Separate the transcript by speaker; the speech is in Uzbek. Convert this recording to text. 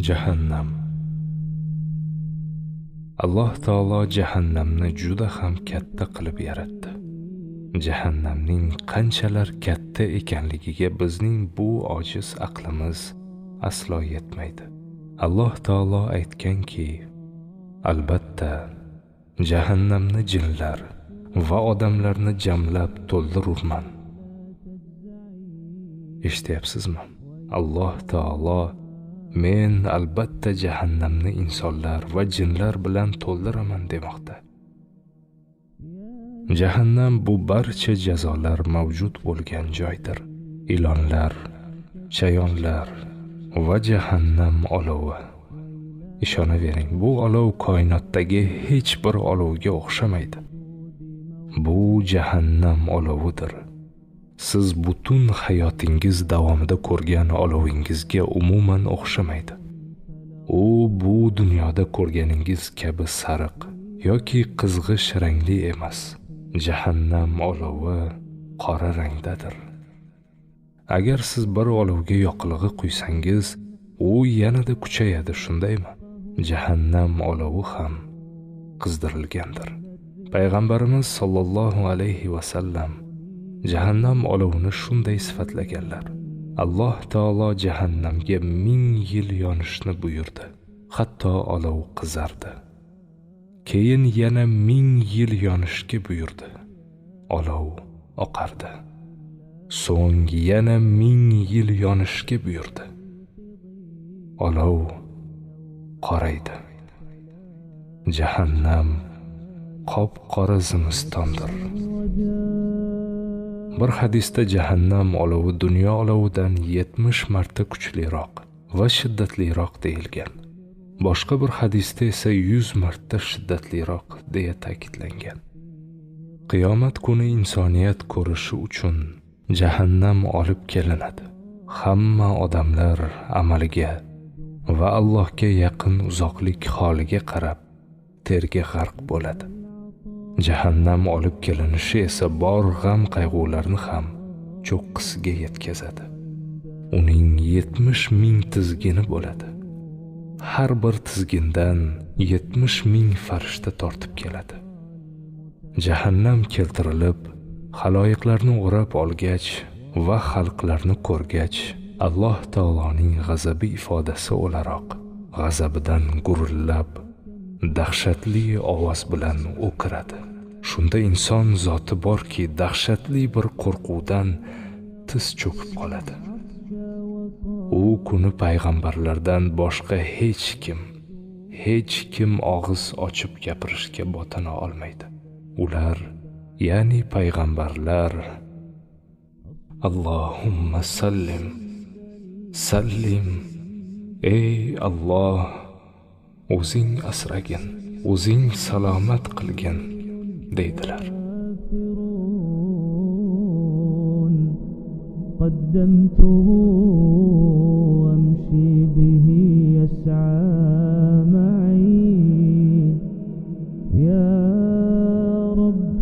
Speaker 1: Jahannam. Alloh taolo jahannamni juda ham katta qilib yaratdi. Jahannamning qanchalar katta ekanligiga bizning bu ojiz aqlimiz aslo yetmaydi. Alloh taolo aytganki, albatta jahannamni jinlar va odamlarni jamlab to'ldirurman. Eshityapsizmi? Alloh taolo men albatta jahannamni insonlar va jinlar bilan to'ldiraman demoqda. Jahannam bu barcha jazolar mavjud bo'lgan joydir. Ilonlar, chayonlar va jahannam olovi. Ishonavering, bu olov koinotdagi hech bir olovga o'xshamaydi. Bu jahannam olovidir. Siz butun hayotingiz davomida ko'rgan olovingizga umuman o'xshamaydi. U bu dunyoda ko'rganingiz kabi sariq yoki qizg'ish rangli emas. Jahannam olovi qora rangdadir. Agar siz bir olovga yoqilg'i quysangiz, u yanada kuchayadi, shundaymi? Jahannam olovi ham qizdirilgandir. Payg'ambarimiz sollallohu alayhi va sallam jahannam olovini shunday sifatlaganlar. Alloh taolo jahannamga 1000 yil yonishni buyurdi. Hatto olov qizardi. Keyin yana 1000 yil yonishga buyurdi. Olov oqardi. So'ng yana 1000 yil yonishga buyurdi. Olov qoraydi. Jahannam qop-qora zimistondir. Bir hadisda jahannam olovi dunyo olovidan 70 marta kuchliroq va shiddatliroq deyilgan. Boshqa bir hadisda esa 100 marta shiddatliroq deya ta'kidlangan. Qiyomat kuni insoniyat ko'rishi uchun jahannam olib kelinadi. Hamma odamlar amaliga va Allohga yaqin uzoqlik holiga qarab terga g'arq bo'ladi. Jahannam olib kelinishi esa bor g'am qayg'ularni ham cho'qqisiga yetkazadi. Uning 70 ming tizgini bo'ladi. Har bir tizgindan 70 ming farishta tortib keladi. Jahannam keltirilib, xaloyiqlarni o'rab olgach va xalqlarni ko'rgach, Alloh taoloning g'azabi ifodasi o'laroq g'azabidan gurillab, dahshatli ovoz bilan o'kiradi. Shunda inson zoti borki, dahshatli bir qo'rquvdan tiz cho'kib qoladi. U kuni payg'ambarlardan boshqa hech kim og'iz ochib gapirishga botina olmaydi. Ular, ya'ni payg'ambarlar, Allohumma sallim, ey Alloh, o'zing asragin, o'zing salomat qilgin deydilar.
Speaker 2: قدمته وامشي به يسعى معي يا رب